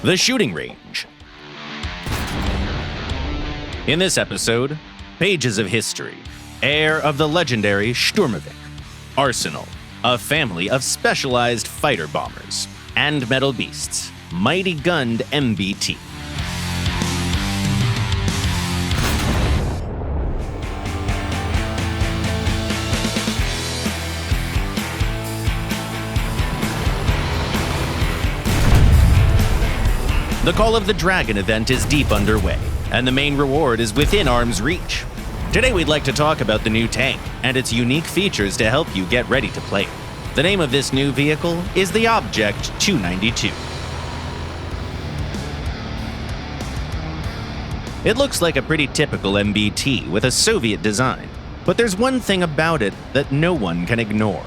The shooting range. In this episode, pages of history, heir of the legendary Shturmovik, arsenal, a family of specialized fighter bombers, and metal beasts, mighty gunned MBT. The Call of the Dragon event is deep underway, and the main reward is within arm's reach. Today we'd like to talk about the new tank and its unique features to help you get ready to play it. The name of this new vehicle is the Object 292. It looks like a pretty typical MBT with a Soviet design, but there's one thing about it that no one can ignore.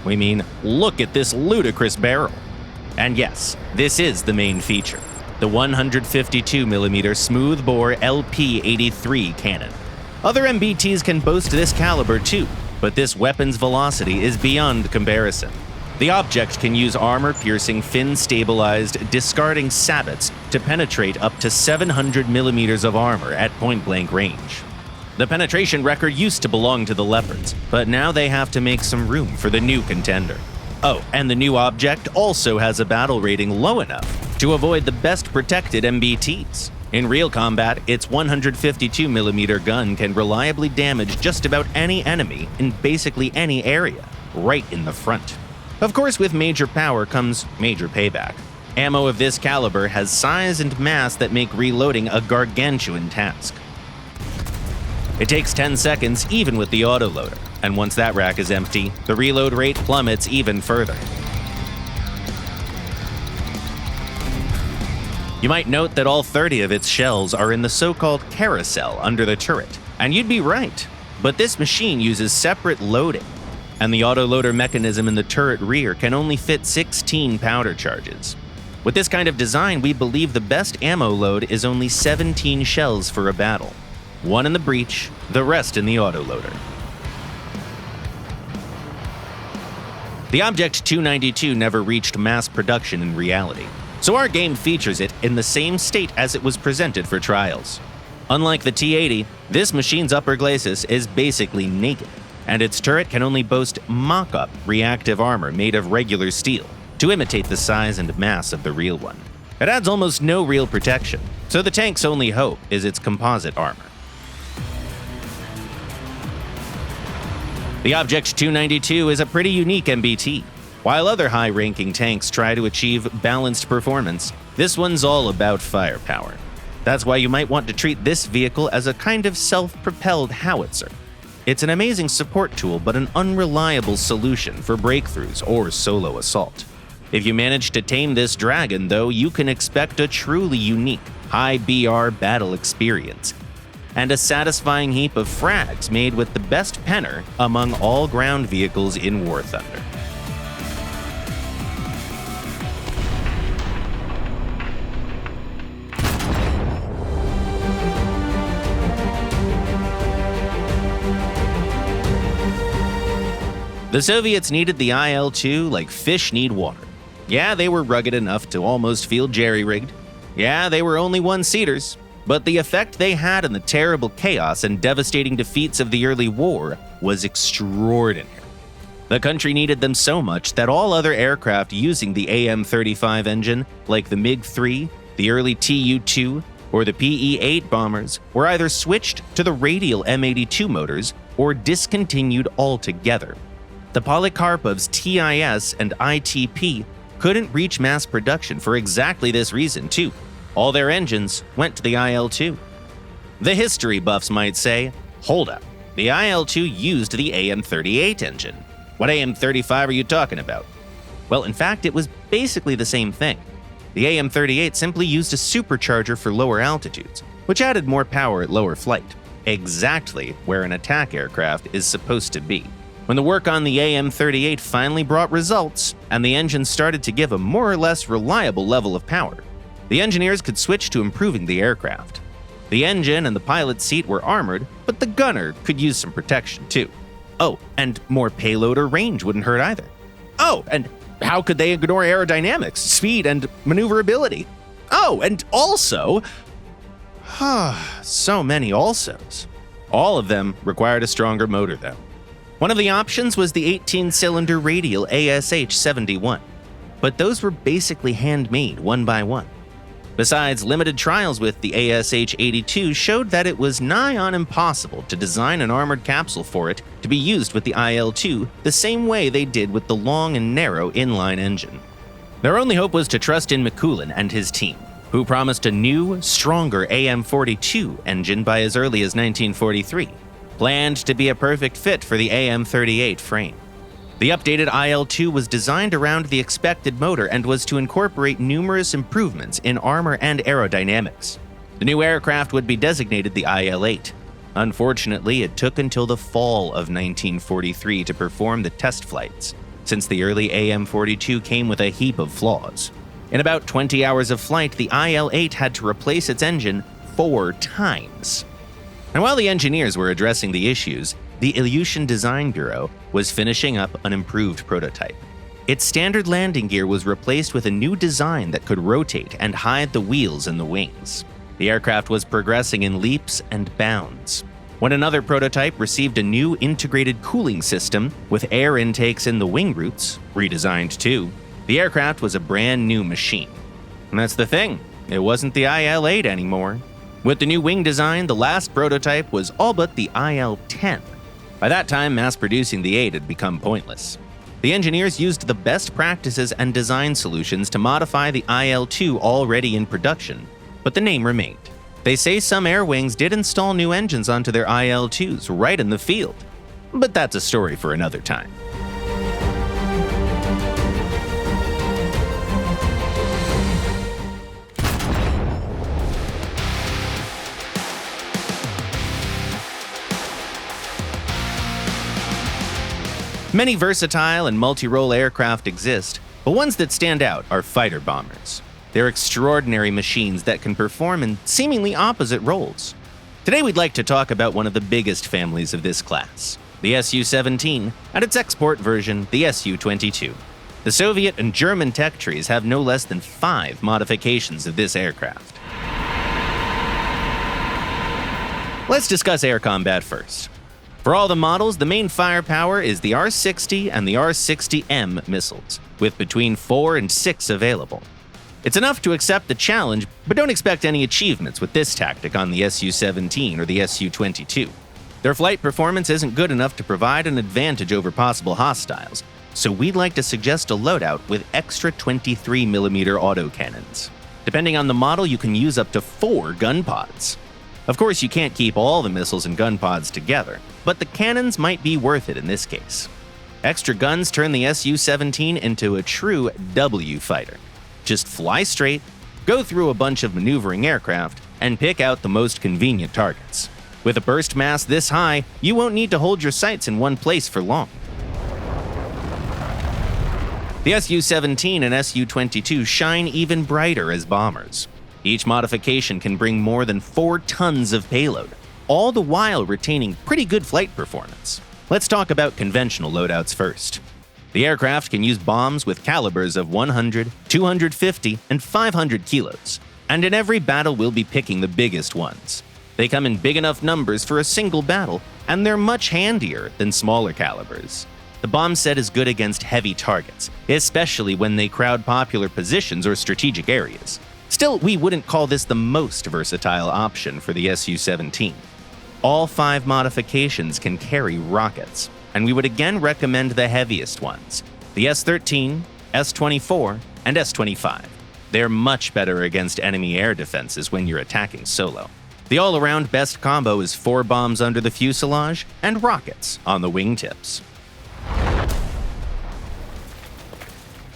We mean, look at this ludicrous barrel. And yes, this is the main feature. The 152mm smoothbore LP-83 cannon. Other MBTs can boast this caliber too, but this weapon's velocity is beyond comparison. The Object can use armor-piercing, fin-stabilized, discarding sabots to penetrate up to 700mm of armor at point-blank range. The penetration record used to belong to the Leopards, but now they have to make some room for the new contender. Oh, and the new Object also has a battle rating low enough to avoid the best protected MBTs. In real combat, its 152mm gun can reliably damage just about any enemy in basically any area, right in the front. Of course, with major power comes major payback. Ammo of this caliber has size and mass that make reloading a gargantuan task. It takes 10 seconds even with the autoloader, and once that rack is empty, the reload rate plummets even further. You might note that all 30 of its shells are in the so-called carousel under the turret, and you'd be right, but this machine uses separate loading, and the autoloader mechanism in the turret rear can only fit 16 powder charges. With this kind of design, we believe the best ammo load is only 17 shells for a battle. 1 in the breech, the rest in the autoloader. The Object 292 never reached mass production in reality, so our game features it in the same state as it was presented for trials. Unlike the T-80, this machine's upper glacis is basically naked, and its turret can only boast mock-up reactive armor made of regular steel to imitate the size and mass of the real one. It adds almost no real protection, so the tank's only hope is its composite armor. The Object 292 is a pretty unique MBT. While other high-ranking tanks try to achieve balanced performance, this one's all about firepower. That's why you might want to treat this vehicle as a kind of self-propelled howitzer. It's an amazing support tool, but an unreliable solution for breakthroughs or solo assault. If you manage to tame this dragon, though, you can expect a truly unique, high BR battle experience, and a satisfying heap of frags made with the best penner among all ground vehicles in War Thunder. The Soviets needed the IL-2 like fish need water. Yeah, they were rugged enough to almost feel jerry-rigged. Yeah, they were only one-seaters. But the effect they had in the terrible chaos and devastating defeats of the early war was extraordinary. The country needed them so much that all other aircraft using the AN-35 engine, like the MiG-3, the early Tu-2, or the PE-8 bombers, were either switched to the radial M82 motors or discontinued altogether. The Polikarpov's TIS and ITP couldn't reach mass production for exactly this reason, too. All their engines went to the IL-2. The history buffs might say, hold up, the IL-2 used the AN-38 engine. What AN-35 are you talking about? Well, in fact, it was basically the same thing. The AN-38 simply used a supercharger for lower altitudes, which added more power at lower flight, exactly where an attack aircraft is supposed to be. When the work on the AN-38 finally brought results, and the engine started to give a more or less reliable level of power, the engineers could switch to improving the aircraft. The engine and the pilot's seat were armored, but the gunner could use some protection too. Oh, and more payload or range wouldn't hurt either. Oh, and how could they ignore aerodynamics, speed, and maneuverability? Oh, and also... so many alsos. All of them required a stronger motor, though. One of the options was the 18-cylinder radial ASH-71, but those were basically handmade one by one. Besides, limited trials with the ASH-82 showed that it was nigh on impossible to design an armored capsule for it to be used with the IL-2 the same way they did with the long and narrow inline engine. Their only hope was to trust in McCoolin and his team, who promised a new, stronger AM-42 engine by as early as 1943, planned to be a perfect fit for the AM-38 frame. The updated IL-2 was designed around the expected motor and was to incorporate numerous improvements in armor and aerodynamics. The new aircraft would be designated the IL-8. Unfortunately, it took until the fall of 1943 to perform the test flights, since the early AM-42 came with a heap of flaws. In about 20 hours of flight, the IL-8 had to replace its engine 4 times. And while the engineers were addressing the issues, the Ilyushin Design Bureau was finishing up an improved prototype. Its standard landing gear was replaced with a new design that could rotate and hide the wheels and the wings. The aircraft was progressing in leaps and bounds, when another prototype received a new integrated cooling system with air intakes in the wing roots, redesigned too. The aircraft was a brand new machine. And that's the thing, it wasn't the IL-8 anymore. With the new wing design, the last prototype was all but the IL-10. By that time, mass-producing the 8 had become pointless. The engineers used the best practices and design solutions to modify the IL-2 already in production, but the name remained. They say some air wings did install new engines onto their IL-2s right in the field, but that's a story for another time. Many versatile and multi-role aircraft exist, but ones that stand out are fighter bombers. They're extraordinary machines that can perform in seemingly opposite roles. Today we'd like to talk about one of the biggest families of this class, the Su-17, and its export version, the Su-22. The Soviet and German tech trees have no less than 5 modifications of this aircraft. Let's discuss air combat first. For all the models, the main firepower is the R-60 and the R-60M missiles, with between 4 and 6 available. It's enough to accept the challenge, but don't expect any achievements with this tactic on the Su-17 or the Su-22. Their flight performance isn't good enough to provide an advantage over possible hostiles, so we'd like to suggest a loadout with extra 23mm autocannons. Depending on the model, you can use up to 4 gun pods. Of course, you can't keep all the missiles and gun pods together, but the cannons might be worth it in this case. Extra guns turn the Su-17 into a true W fighter. Just fly straight, go through a bunch of maneuvering aircraft, and pick out the most convenient targets. With a burst mass this high, you won't need to hold your sights in one place for long. The Su-17 and Su-22 shine even brighter as bombers. Each modification can bring more than 4 tons of payload, all the while retaining pretty good flight performance. Let's talk about conventional loadouts first. The aircraft can use bombs with calibers of 100, 250, and 500 kilos, and in every battle we'll be picking the biggest ones. They come in big enough numbers for a single battle, and they're much handier than smaller calibers. The bomb set is good against heavy targets, especially when they crowd popular positions or strategic areas. Still, we wouldn't call this the most versatile option for the Su-17. All 5 modifications can carry rockets, and we would again recommend the heaviest ones, the S-13, S-24, and S-25. They're much better against enemy air defenses when you're attacking solo. The all-around best combo is 4 bombs under the fuselage and rockets on the wingtips.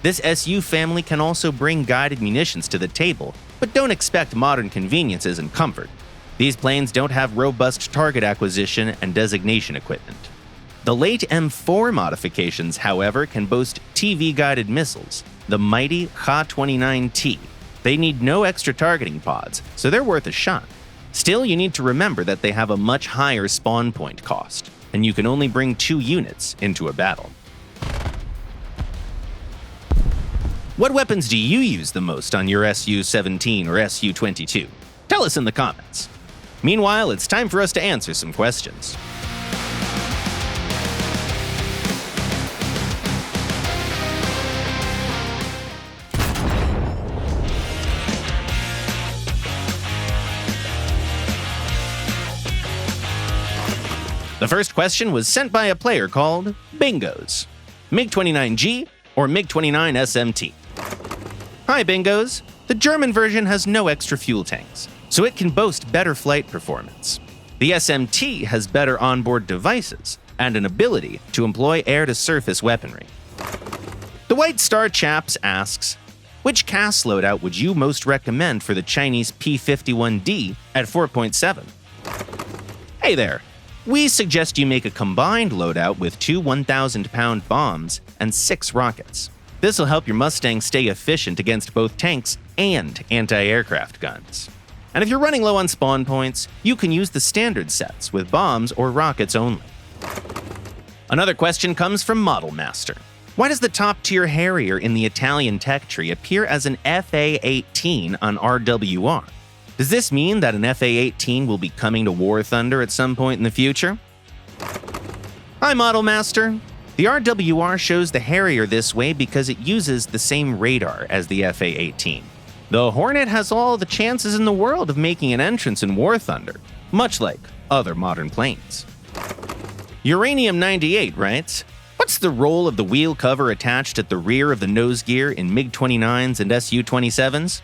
This Su family can also bring guided munitions to the table, but don't expect modern conveniences and comfort. These planes don't have robust target acquisition and designation equipment. The late M4 modifications, however, can boast TV-guided missiles, the mighty Kha-29T. They need no extra targeting pods, so they're worth a shot. Still, you need to remember that they have a much higher spawn point cost, and you can only bring 2 units into a battle. What weapons do you use the most on your Su-17 or Su-22? Tell us in the comments. Meanwhile, it's time for us to answer some questions. The first question was sent by a player called Bingos. MiG-29G or MiG-29 SMT? Hi Bingos! The German version has no extra fuel tanks, so it can boast better flight performance. The SMT has better onboard devices and an ability to employ air-to-surface weaponry. The White Star Chaps asks, which CAS loadout would you most recommend for the Chinese P-51D at 4.7? Hey there! We suggest you make a combined loadout with 2 1,000-pound bombs and 6 rockets. This will help your Mustang stay efficient against both tanks and anti-aircraft guns. And if you're running low on spawn points, you can use the standard sets with bombs or rockets only. Another question comes from Model Master. Why does the top-tier Harrier in the Italian tech tree appear as an FA-18 on RWR? Does this mean that an FA-18 will be coming to War Thunder at some point in the future? Hi Model Master! The RWR shows the Harrier this way because it uses the same radar as the FA-18. The Hornet has all the chances in the world of making an entrance in War Thunder, much like other modern planes. Uranium-98 writes, what's the role of the wheel cover attached at the rear of the nose gear in MiG-29s and Su-27s?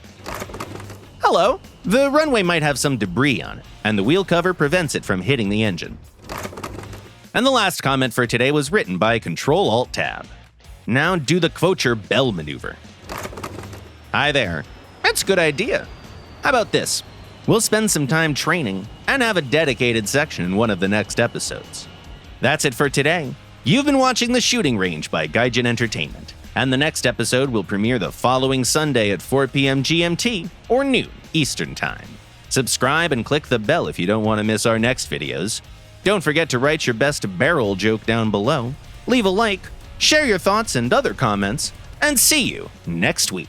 Hello! The runway might have some debris on it, and the wheel cover prevents it from hitting the engine. And the last comment for today was written by Control-Alt-Tab. Now do the Kvocher Bell maneuver. Hi there. That's a good idea. How about this? We'll spend some time training and have a dedicated section in one of the next episodes. That's it for today. You've been watching The Shooting Range by Gaijin Entertainment, and the next episode will premiere the following Sunday at 4 p.m. GMT or noon Eastern Time. Subscribe and click the bell if you don't want to miss our next videos. Don't forget to write your best barrel joke down below, leave a like, share your thoughts and other comments, and see you next week.